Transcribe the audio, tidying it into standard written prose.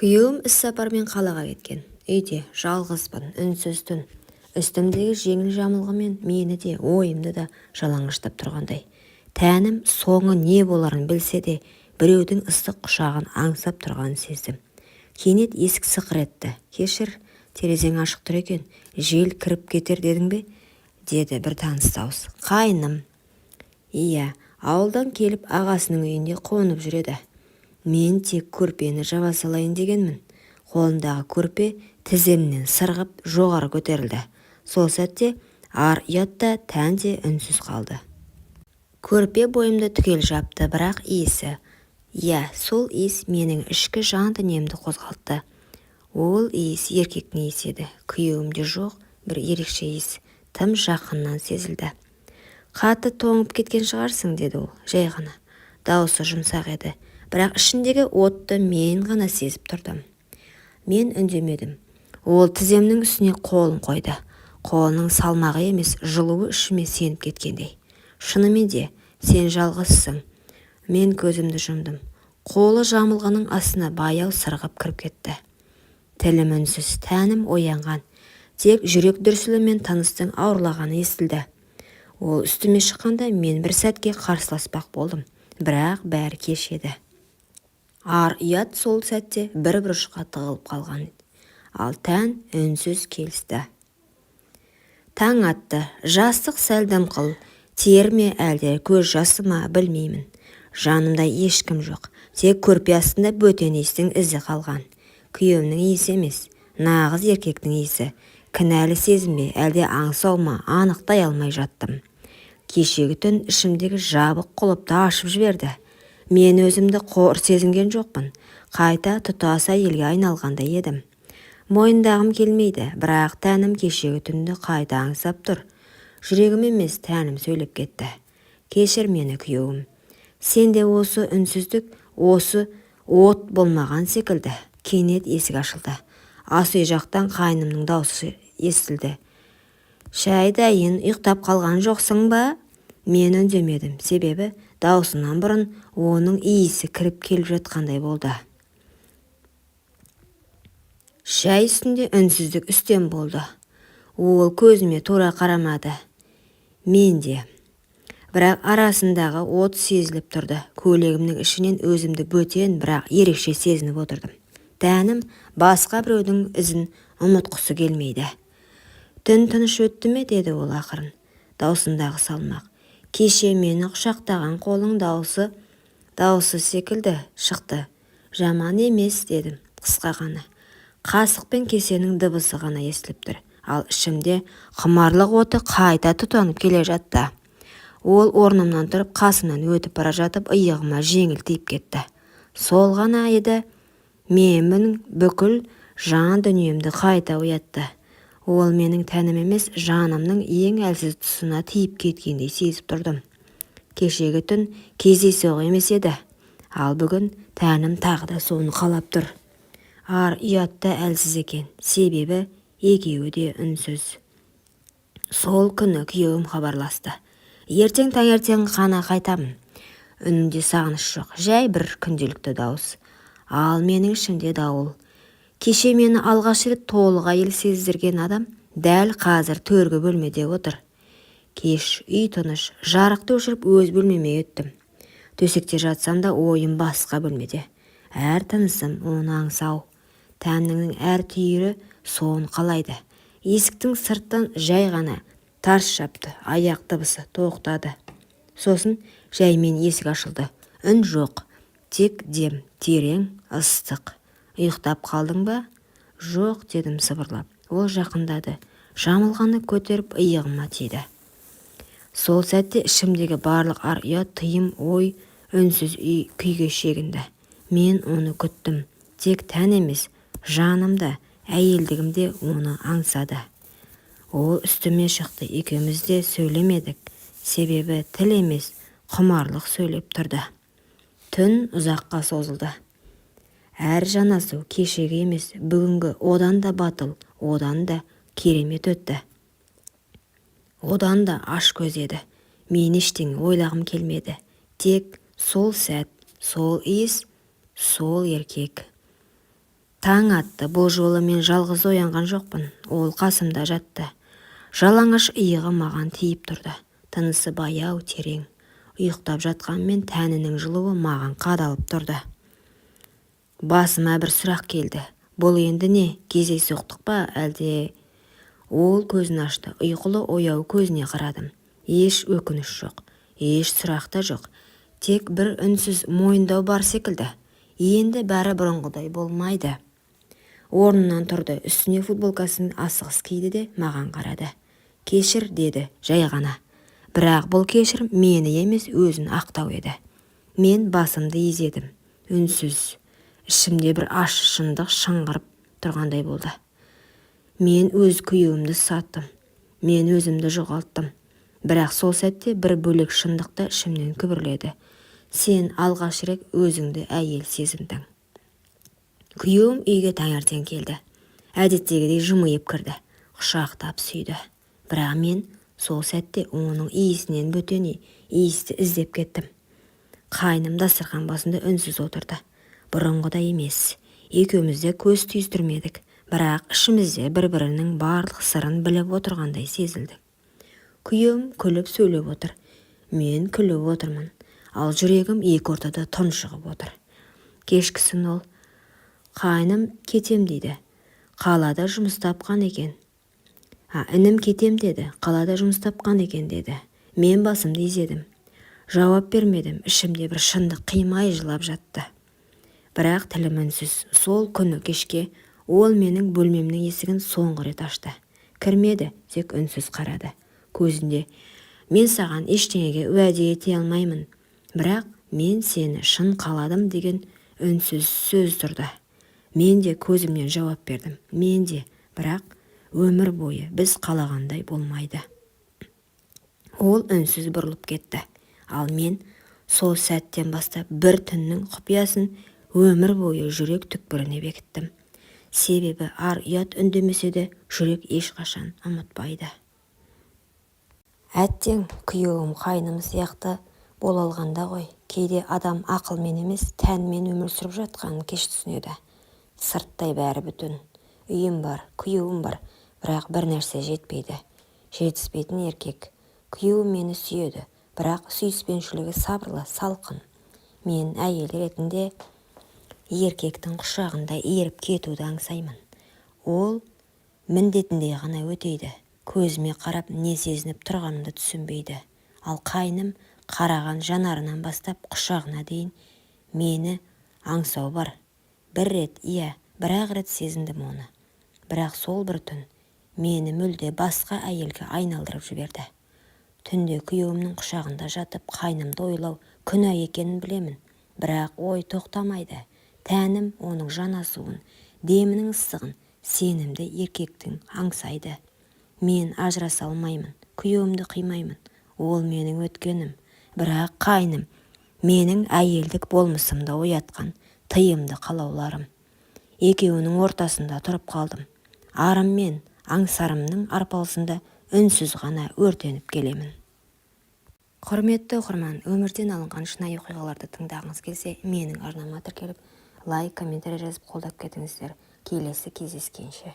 Күйеуім іссапармен қалаға кеткен. Үйде жалғызбын, үнсіз түн. Үстімдегі жеңіл жамылғымен мені де, ойымды да жалаңаштап тұрғандай. Тәнім соңы не боларын білсе де, біреудің ыстық құшағын аңсап тұрғанын сездім. Кенет есік сықыр етті. Кешір, терезең ашық тұр екен, жел кіріп кетер дедің бе? Деді бір таныс дауыс. Қайным. Иә, ауылдан келіп ағасының үйінде қонып жүреді. Мен тек көрпені жаба салайын дегенмін. Қолындағы көрпе тіземнен сырғып жоғары көтерілді. Сол сәтте ар ұятта тән де үнсіз қалды. Көрпе бойымды түгел жапты, бірақ иісі. Иә, сол иіс менің ішкі жан дүниемді қозғалтты. Ол иіс еркектің иісі еді. Күйеуімде жоқ, бір ерекше иіс тым жақыннан сезілді. Қатты тоңып кеткен шығарсың, деді ол, жай ғана. Дауысы жұмсақ еді, бірақ ішіндегі отты мен ғана сезіп тұрдым. Мен үндемедім. Ол тіземнің үстіне қолын қойды. Қолының салмағы емес, жылуы ішіме сеніп кеткендей. Шынымен де, сен жалғызсың. Мен көзімді жұмдым. Қолы жамылғының астына баяу сырғып кіріп кетті. Тілім үнсіз, тәнім оянған. Тек жүрек дүрсілімен тыныстың ауырлағаны естілді. Ол үстіме шыққанда мен бір сәтке қарсыласпақ болдым. Бірақ бәрі кеш еді. Ар ұят сол сәтте бір бұрышқа тығылып қалған. Ал тән үнсіз келісті. Таң атты, жастық сәл дымқыл, тер ме әлде көз жасы ма білмеймін. Жанымда ешкім жоқ, тек көрпе астында бөтен иістің ізі қалған. Күйеуімнің иісі емес, нағыз еркектің иісі. Кінәлі сезім бе әлде аңсау ма анықтай алмай жаттым. Кешегі түн ішімдегі жабық құлыпты ашып жіберді. Мен өзімді қор сезінген жоқпын. Қайта тұтаса елге айналғандай едім. Мойындағым келмейді, бірақ тәнім кешегі түнді қайта аңсап тұр. Жүрегім емес, тәнім сөйлеп кетті. Кешір мені, күйеуім. Сенде осы үнсіздік, осы от болмаған секілді. Кенет есік ашылды. Ас үй жақтан қайнымның даусы естілді. Шәй дайын, ұйықтап қалған жоқсың ба? Мен үндемедім, себебі даусынан бұрын оның иісі кіріп келіп жатқандай болды. Шәй үстінде үнсіздік үстем болды. Ол көзіме тура қарамады. Мен де. Бірақ арасындағы от сезіліп тұрды. Көйлегімнің ішінен өзімді бөтен, бірақ ерекше сезініп отырдым. Тәнім басқа біреудің ізін ұмытқысы келмейді. Түн тыныш өтті ме, деді ол ақырын. Даусындағы салмақ. Кеше мені құшақтаған қолың дауысы секілді шықты. Жаман емес, дедім, қысқа ғана. Қасық пен кесенің дыбысы ғана естіліп тұр. Ал ішімде құмарлық оты қайта тұтанып келе жатты. Ол орнымнан тұрып, қасымнан өтіп бара жатып, иығыма жеңіл тиіп кетті. Сол ғана еді, менің бүкіл жан дүниемді қайта оятты. Ол менің тәнім емес, жанымның ең әлсіз тұсына тиіп кеткендей сезіп тұрдым. Кешегі түн кездейсоқ емес еді. Ал бүгін тәнім тағы да соны қалап тұр. Ар ұятта әлсіз екен, себебі екеуі де үнсіз. Сол күні күйеуім хабарласты. Ертең таңертең қана қайтамын. Үнімде сағыныш жоқ, жай бір күнделікті дауыс. Ал менің ішімде дауыл. Кеше мені алғаш рет толық әйел сездірген адам дәл қазір төргі бөлмеде отыр. Кеш, үй тыныш, жарықты өшіріп өз бөлмеме өттім. Төсекте жатсам да ойым басқа бөлмеде. Әр тынысым оны аңсау. Тәннің әр түйірі соны қалайды. Есіктің сырттан жай ғана тарс жапты, аяқ дыбысы тоқтады. Сосын жаймен есік ашылды. Үн жоқ, тек дем, терең, ыстық. Ұйықтап қалдың ба? Жоқ, дедім сыбырлап. Ол жақындады. Жамылғаны көтеріп иығыма тиді. Сол сәтте ішімдегі барлық ар ұят, тыйым, ой, үнсіз күйге шегінді. Мен оны күттім. Тек тән емес, жанымда, әйелдігімде оны аңсады. Ол үстіме шықты. Екеуміз де сөйлемедік. Себебі тіл емес, құмарлық сөйлеп тұрды. Түн ұзаққа созылды. Әр жанасу кешегі емес, бүгінгі одан да батыл, одан да керемет өтті. Одан да аш көз еді. Мен ештеңе ойлағым келмеді. Тек сол сәт, сол иіс, сол еркек. Таң атты. Бұл жолы мен жалғыз оянған жоқпын. Ол қасымда жатты. Жалаңаш иығы маған тиіп тұрды. Тынысы баяу, терең. Ұйықтап жатқанмен тәнінің жылуы маған қадалып тұрды. Басыма бір сұрақ келді. Бұл енді не? Кездейсоқтық па, әлде? Ол көзін ашты. Ұйқылы ояу көзіне қарадым. Еш өкініш жоқ, еш сұрақ та жоқ. Тек бір үнсіз мойындау бар секілді. Енді бәрі бұрынғыдай болмайды. Орнынан тұрды, үстіне футболкасын асығыс киді де маған қарады. Кешір, деді, жай ғана. Бірақ бұл кешір мені емес, өзін ақтау еді. Мен басымды изедім. Үнсіз. Ішімде бір ащы шындық шыңғырып тұрғандай болды. Мен өз күйеуімді саттым. Мен өзімді жоғалттым. Бірақ сол сәтте бір бөлек шындықта ішімнен күбірледі. Сен алғаш рет өзіңді әйел сезіндің. Күйеуім үйге таңертең келді. Әдеттегідей жымиып кірді. Құшақтап сүйді. Бірақ мен сол сәтте оның иісінен бөтен иісті іздеп кеттім. Қайным дастархан басында үнсіз отырды. Бұрынғыдай емес. Екеуміз де көз түйістірмедік. Бірақ ішімізде бір-бірінің барлық сырын біліп отырғандай сезілді. Күйеуім күліп сөйлеп отыр. Мен күліп отырмын. Ал жүрегім екі ортада тұншығып отыр. Кешкісін ол: қайным кетем дейді. Қалада жұмыс тапқан екен. Інім кетем деді. Қалада жұмыс тапқан екен деді. Мен басымды изедім. Жауап бермедім. Ішімде бір шындық қимай жылап жатты. Бірақ тілім үнсіз. Сол күні кешке ол менің бөлмемнің есігін соңғы рет ашты. Кірмеді, тек үнсіз қарады. Көзінде: мен саған ештеңеге уәде ете алмаймын. Бірақ мен сені шын қаладым деген үнсіз сөз тұрды. Мен де көзімнен жауап бердім. Мен де, бірақ өмір бойы біз қалағандай болмайды. Ол үнсіз бұрылып кетті. Ал мен сол сәттен бастап бір түннің құпиясын өмір бойы жүрек түкпіріне бекіттім. Себебі ар ұят үндемесе де жүрек ешқашан ұмытпайды. Әттең, күйеуім қайным сияқты бола алғанда ғой. Кейде адам ақылмен емес, тәнмен өмір сүріп жатқанын кеш түсінеді. Сырттай бәрі бүтін. Үйім бар, күйеуім бар, бірақ бір нәрсе жетпейді. Жетіспейтін еркек. Күйеуім мені сүйеді, бірақ сүйіспеншілігі сабырлы, салқын. Мен әйел ретінде еркектің құшағында еріп кетуді аңсаймын. Ол міндетіндей ғана өтейді. Көзіме қарап не сезініп тұрғанымды түсінбейді. Ал қайным қараған жанарынан бастап құшағына дейін мені аңсау бар. Бір рет, бір-ақ рет сезіндім оны. Бірақ сол бір түн мені мүлде басқа әйелге айналдырып жіберді. Түнде күйеуімнің құшағында жатып қайнымды ойлау күнә екенін білемін. Бірақ ой тоқтамайды. Тәнім оның жанасуын, демінің ыстығын, сенімді еркектің аңсайды. Мен ажыраса алмаймын, күйеуімді қимаймын. Ол менің өткенім. Бірақ қайным менің әйелдік болмысымда оятқан тыйымды қалауларым. Екеуінің ортасында тұрып қалдым. Арым мен аңсарымның арпалысында үнсіз ғана өртеніп келемін. Құрметті оқырман, өмірден алынған шынайы оқиғаларды тыңдағыңыз келсе, менің арнама тіркеліп, лайк, комментарий жазып қолдап кетіңіздер. Келесі кездескенше.